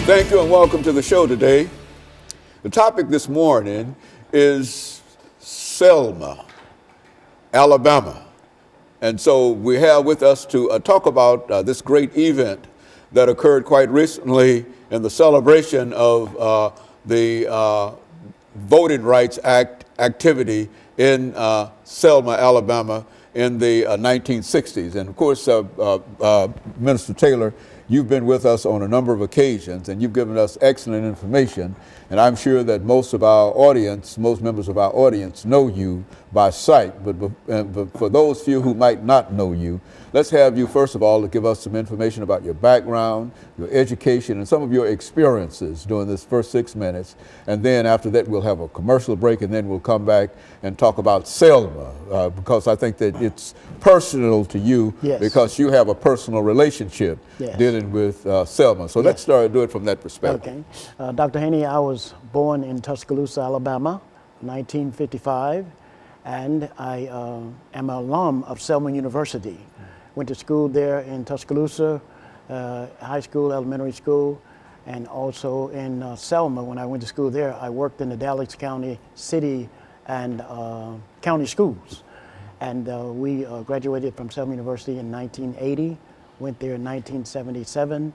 Thank you and welcome to the show today. The topic this morning is Selma, Alabama. And so we have with us to talk about this great event that occurred quite recently in the celebration of the Voting Rights Act activity in Selma, Alabama in the 1960s. And of course, Minister Taylor, you've been with us on a number of occasions and you've given us excellent information. And I'm sure that most members of our audience know you by sight. But for those few who might not know you, let's have you, first of all, to give us some information about your background, your education, and some of your experiences during this first 6 minutes. And then after that, we'll have a commercial break, and then we'll come back and talk about Selma, because I think that it's personal to you, yes, because you have a personal relationship, yes, dealing with Selma. So, yes, let's do it from that perspective. Okay. Dr. Haney, I was born in Tuscaloosa, Alabama, 1955, and I am an alum of Selma University. Went to school there in Tuscaloosa, high school, elementary school, and also in Selma. When I went to school there, I worked in the Dallas County city and county schools. And we graduated from Selma University in 1980, went there in 1977,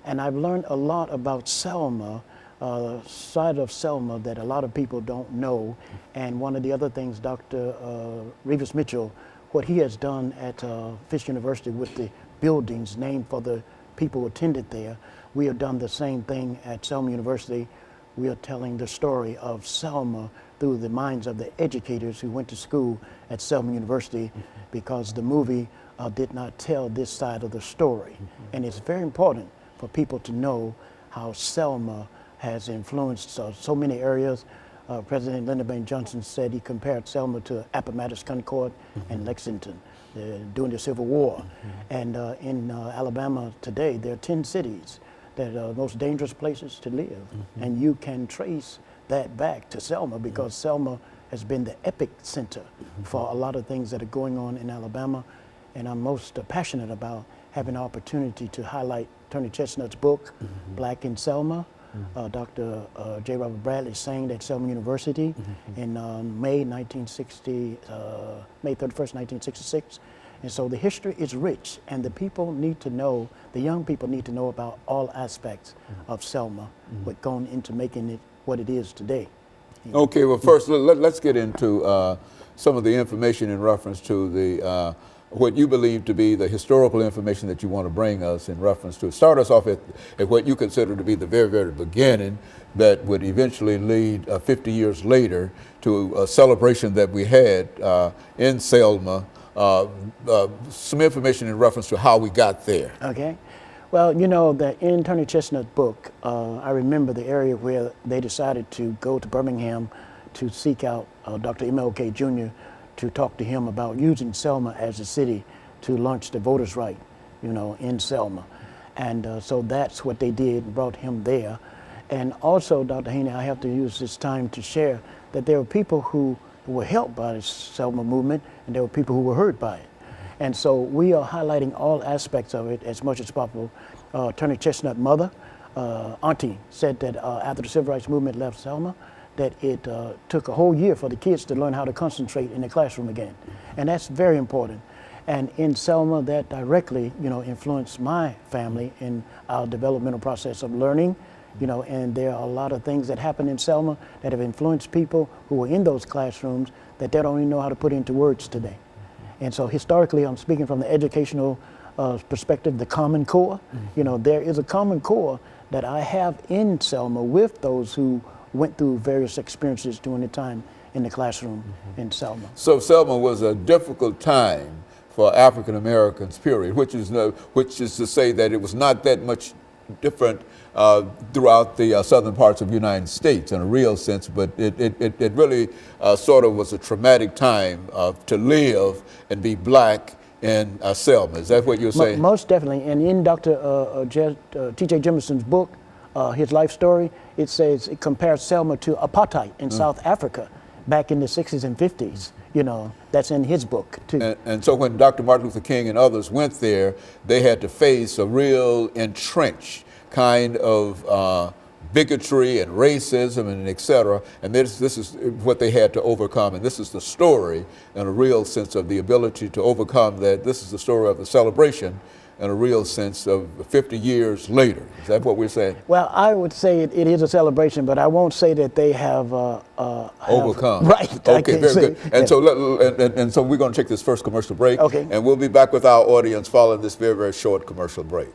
and I've learned a lot about Selma, side of Selma that a lot of people don't know. And one of the other things, Dr. Revis Mitchell, what he has done at Fisk University with the buildings named for the people who attended there, we have done the same thing at Selma University. We are telling the story of Selma through the minds of the educators who went to school at Selma University, because the movie did not tell this side of the story. And it's very important for people to know how Selma has influenced so many areas. President Lyndon B. Johnson said he compared Selma to Appomattox, Concord, and Lexington during the Civil War. And in Alabama today, there are 10 cities that are the most dangerous places to live. And you can trace that back to Selma, because Selma has been the epicenter for a lot of things that are going on in Alabama. And I'm most passionate about having an opportunity to highlight Tony Chestnut's book, Black in Selma. Dr. J. Robert Bradley sang at Selma University in May 31st, 1966. And so the history is rich, and the people need to know, the young people need to know about all aspects of Selma, what going into making it what it is today. Okay, well, first let's get into some of the information in reference to the what you believe to be the historical information that you want to bring us in reference to. Start us off at what you consider to be the very, very beginning that would eventually lead 50 years later to a celebration that we had in Selma. Some information in reference to how we got there. Okay. Well, you know, that in Tony Chestnut's book, I remember the area where they decided to go to Birmingham to seek out Dr. MLK Jr. to talk to him about using Selma as a city to launch the voters' right, you know, in Selma. And so that's what they did, brought him there. And also, Dr. Haney, I have to use this time to share that there were people who were helped by the Selma movement, and there were people who were hurt by it. And so we are highlighting all aspects of it as much as possible. Tony Chestnut's mother, Auntie, said that after the Civil Rights Movement left Selma, that it took a whole year for the kids to learn how to concentrate in the classroom again. And that's very important. And in Selma, that directly, you know, influenced my family in our developmental process of learning, you know, and there are a lot of things that happen in Selma that have influenced people who were in those classrooms that they don't even know how to put into words today. And so historically, I'm speaking from the educational perspective, the Common Core. You know, there is a Common Core that I have in Selma with those who went through various experiences during the time in the classroom in Selma. So Selma was a difficult time for African Americans, period, which is to say that it was not that much different throughout the southern parts of the United States in a real sense, but it really sort of was a traumatic time to live and be black in Selma. Is that what you're saying? Most definitely. And in Dr. T.J. Jemisin's book, his life story, it says it compares Selma to apartheid in South Africa back in the 60s and 50s. You know, that's in his book too. And so when Dr. Martin Luther King and others went there, they had to face a real entrenched kind of bigotry and racism and et cetera. And this is what they had to overcome. And this is the story in a real sense of the ability to overcome that. This is the story of the celebration in a real sense of 50 years later. Is that what we're saying? Well, I would say it is a celebration, but I won't say that they have overcome. Right. Okay, very good. And so we're going to take this first commercial break. Okay. And we'll be back with our audience following this very, very short commercial break.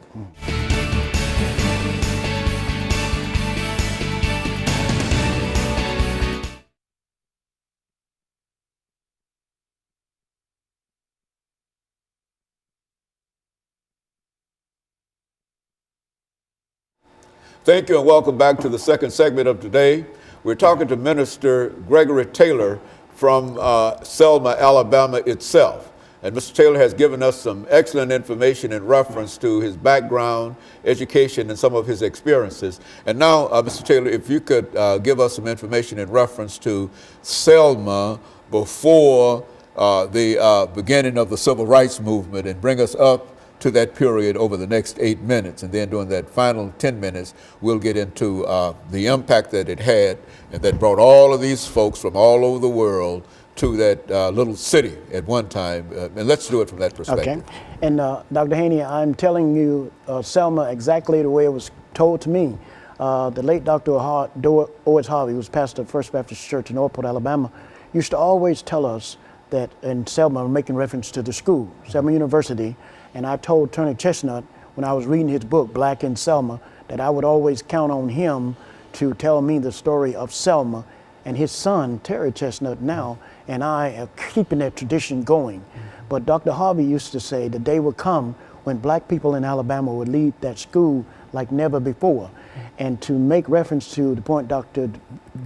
Thank you and welcome back to the second segment of today. We're talking to Minister Gregory Taylor from Selma, Alabama itself. And Mr. Taylor has given us some excellent information in reference to his background, education, and some of his experiences. And now, Mr. Taylor, if you could give us some information in reference to Selma before the beginning of the Civil Rights Movement and bring us up to that period over the next 8 minutes. And then during that final 10 minutes, we'll get into the impact that it had and that brought all of these folks from all over the world to that little city at one time. And let's do it from that perspective. Okay. And Dr. Haney, I'm telling you Selma exactly the way it was told to me. The late Dr. O.S. Harvey, who was pastor of First Baptist Church in Northport, Alabama, used to always tell us that in Selma, making reference to the school, Selma University, and I told Tony Chestnut when I was reading his book, Black in Selma, that I would always count on him to tell me the story of Selma. And his son, Terry Chestnut, now, and I are keeping that tradition going. But Dr. Harvey used to say the day would come when black people in Alabama would lead that school like never before. And to make reference to the point Dr.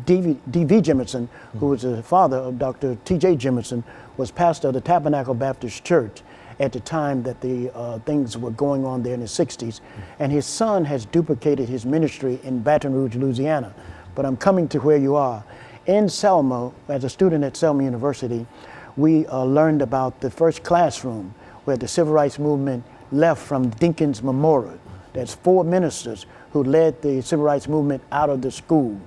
D.V. Jemison, who was the father of Dr. T.J. Jemison, was pastor of the Tabernacle Baptist Church at the time that the things were going on there in the 60s. And his son has duplicated his ministry in Baton Rouge, Louisiana. But I'm coming to where you are. In Selma, as a student at Selma University, we learned about the first classroom where the Civil Rights Movement left from Dinkins Memorial. There's 4 ministers who led the Civil Rights Movement out of the school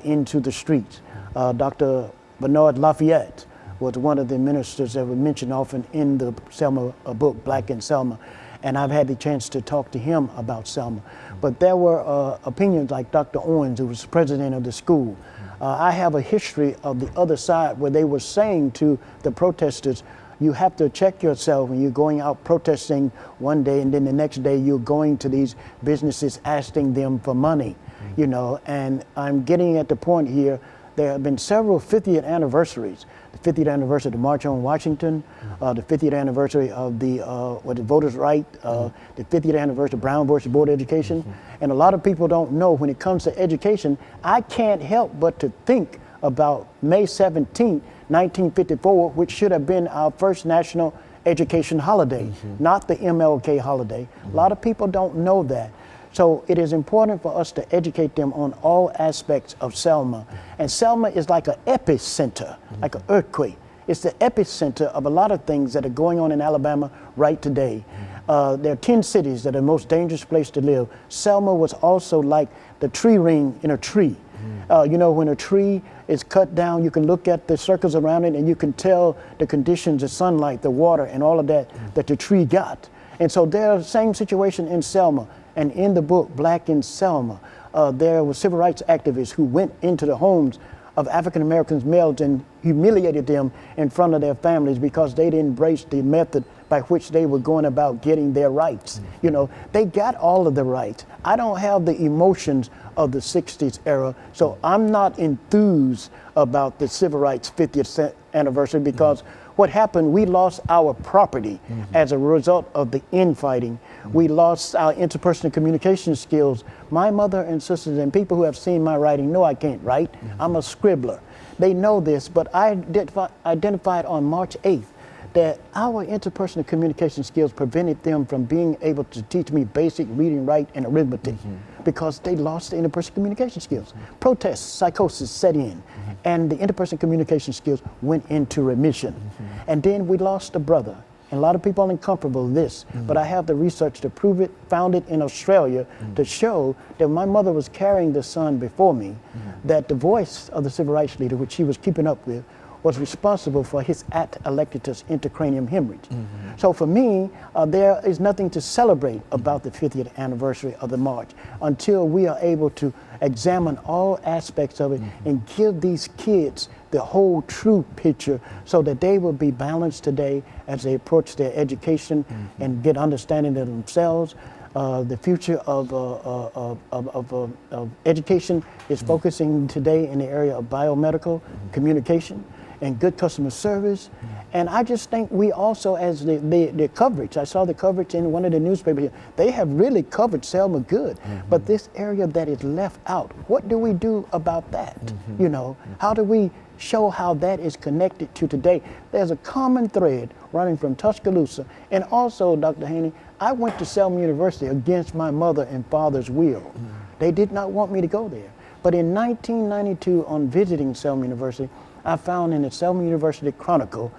into the streets. Dr. Bernard Lafayette was one of the ministers that was mentioned often in the Selma book, Black in Selma. And I've had the chance to talk to him about Selma. But there were opinions like Dr. Owens, who was president of the school. I have a history of the other side where they were saying to the protesters, you have to check yourself when you're going out protesting one day and then the next day you're going to these businesses asking them for money, you know. And I'm getting at the point here, there have been several 50th anniversaries. The 50th anniversary of the March on Washington, the 50th anniversary of the voters' right, the 50th anniversary of Brown versus Board of Education. And a lot of people don't know when it comes to education, I can't help but to think about May 17, 1954, which should have been our first national education holiday, not the MLK holiday. A lot of people don't know that. So it is important for us to educate them on all aspects of Selma. And Selma is like an epicenter, like an earthquake. It's the epicenter of a lot of things that are going on in Alabama right today. There are 10 cities that are the most dangerous place to live. Selma was also like the tree ring in a tree. You know, when a tree is cut down, you can look at the circles around it and you can tell the conditions, the sunlight, the water, and all of that that the tree got. And so there's the same situation in Selma. And in the book, Black in Selma, there were civil rights activists who went into the homes of African Americans males and humiliated them in front of their families because they didn't embrace the method by which they were going about getting their rights. You know, they got all of the rights. I don't have the emotions of the 60s era, so I'm not enthused about the civil rights 50th anniversary because what happened, we lost our property as a result of the infighting. We lost our interpersonal communication skills. My mother and sisters and people who have seen my writing know I can't write. I'm a scribbler. They know this, but I identified on March 8th that our interpersonal communication skills prevented them from being able to teach me basic reading, write, and arithmetic because they lost the interpersonal communication skills. Protest, psychosis set in, and the interpersonal communication skills went into remission. And then we lost a brother. And a lot of people are uncomfortable with this, but I have the research to prove it, found it in Australia to show that my mother was carrying the son before me, that the voice of the civil rights leader, which she was keeping up with, was responsible for his at electus intracranial hemorrhage. So for me, there is nothing to celebrate about the 50th anniversary of the march until we are able to examine all aspects of it and give these kids the whole true picture so that they will be balanced today as they approach their education and get understanding of themselves. The future of education is focusing today in the area of biomedical communication and good customer service. And I just think we also, as the coverage, I saw the coverage in one of the newspapers here, they have really covered Selma good. But this area that is left out, what do we do about that? You know, how do we show how that is connected to today? There's a common thread running from Tuscaloosa. And also, Dr. Haney, I went to Selma University against my mother and father's will. They did not want me to go there. But in 1992, on visiting Selma University, I found in the Selma University Chronicle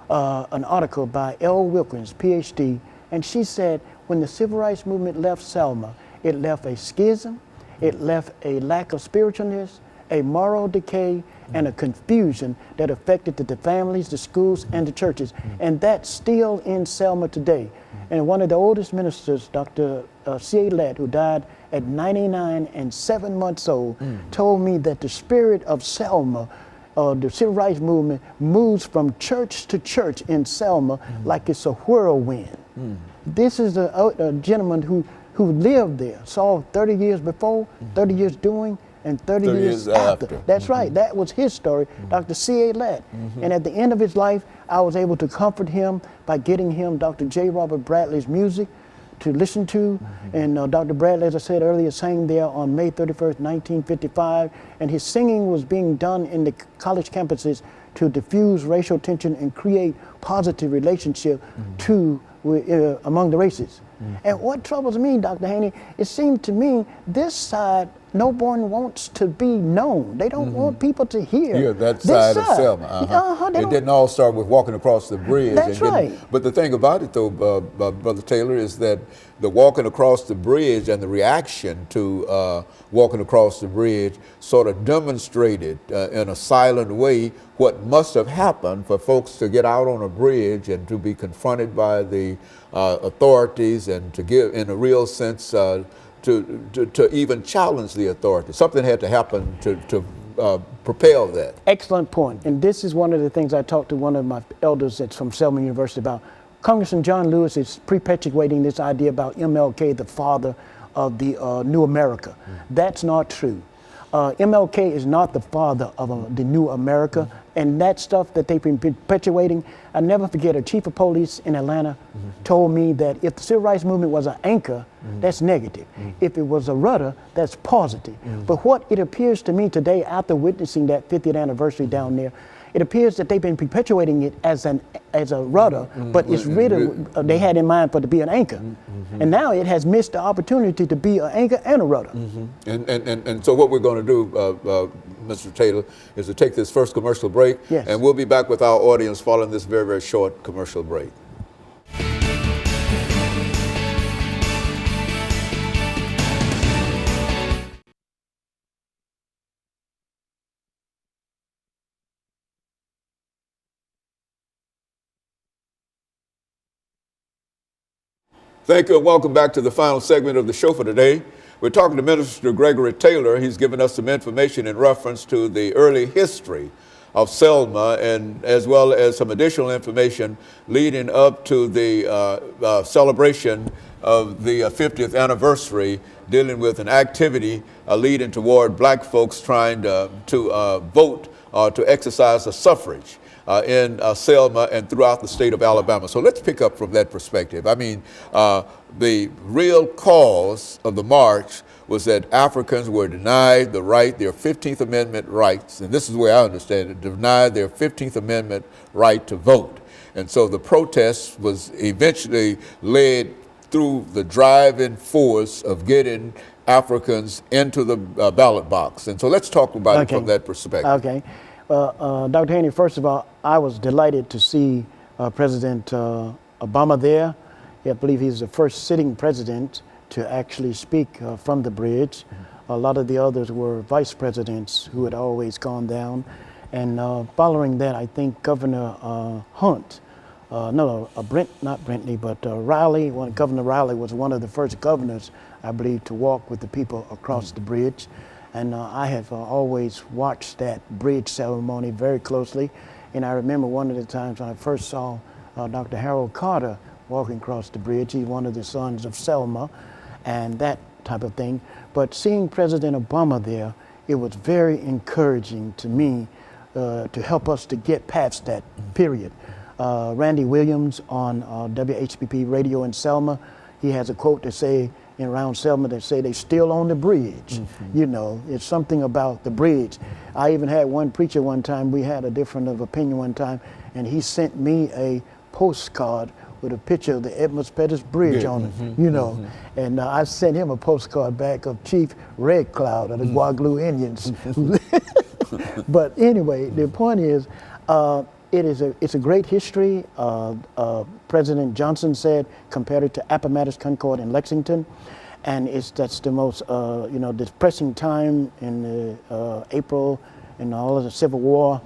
an article by L. Wilkins, PhD, and she said, when the civil rights movement left Selma, it left a schism, it left a lack of spiritualness, a moral decay, and a confusion that affected the families, the schools, and the churches. And that's still in Selma today. And one of the oldest ministers, Dr. C.A. Lett, who died at 99 and 7 months old, told me that the spirit of Selma, the civil rights movement, moves from church to church in Selma like it's a whirlwind. This is a gentleman who lived there, saw 30 years before, 30 years doing, and 30 years after. That's right, that was his story, Dr. C.A. Lett. And at the end of his life, I was able to comfort him by getting him Dr. J. Robert Bradley's music to listen to. And Dr. Bradley, as I said earlier, sang there on May 31st, 1955. And his singing was being done in the college campuses to diffuse racial tension and create positive relationship among the races. And what troubles me, Dr. Haney, it seemed to me this side, no one wants to be known. They don't want people to hear. Yeah, that side of Selma. It didn't all start with walking across the bridge. That's right. But the thing about it, though, Brother Taylor, is that the walking across the bridge and the reaction to walking across the bridge sort of demonstrated in a silent way what must have happened for folks to get out on a bridge and to be confronted by the authorities and to give, in a real sense, to even challenge the authorities. Something had to happen to propel that. Excellent point. And this is one of the things I talked to one of my elders that's from Selma University about. Congressman John Lewis is perpetuating this idea about MLK, the father of the new America. That's not true. MLK is not the father of the new America, and that stuff that they've been perpetuating. I never forget, a chief of police in Atlanta told me that if the civil rights movement was an anchor, that's negative. If it was a rudder, that's positive. But what it appears to me today, after witnessing that 50th anniversary down there, it appears that they've been perpetuating it as a rudder, but it's really they had in mind for it to be an anchor. And now it has missed the opportunity to be an anchor and a rudder. And so what we're going to do, Mr. Taylor, is to take this first commercial break, and we'll be back with our audience following this very, very short commercial break. Thank you and welcome back to the final segment of the show for today. We're talking to Minister Gregory Taylor. He's given us some information in reference to the early history of Selma, and as well as some additional information leading up to the celebration of the 50th anniversary, dealing with an activity leading toward black folks trying to vote to exercise the suffrage in Selma and throughout the state of Alabama. So let's pick up from that perspective. I mean, the real cause of the march was that Africans were denied the right, their 15th Amendment rights, and this is the way I understand it, denied their 15th Amendment right to vote. And so the protest was eventually led through the driving force of getting Africans into the ballot box. And so let's talk about it from that perspective. Okay. Dr. Haney, first of all, I was delighted to see President Obama there. I believe he's the first sitting president to actually speak from the bridge. A lot of the others were vice presidents who had always gone down. And following that, I think Governor Hunt, not Brentley, but Riley, Governor Riley was one of the first governors, I believe, to walk with the people across the bridge. And I have always watched that bridge ceremony very closely. And I remember one of the times when I first saw Dr. Harold Carter walking across the bridge. He's one of the sons of Selma and that type of thing. But seeing President Obama there, it was very encouraging to me to help us to get past that period. Randy Williams on WHPP radio in Selma, he has a quote to say around Selma that say they still on the bridge. You know, it's something about the bridge. I even had one preacher one time, we had a different of opinion one time, and he sent me a postcard with a picture of the Edmunds Pettus Bridge on it, you know. And I sent him a postcard back of Chief Red Cloud of the Guadalupe Indians. But anyway, the point is, it's a great history. President Johnson said, compared it to Appomattox, Concord, and Lexington. And that's the most, depressing time in April and all of the Civil War.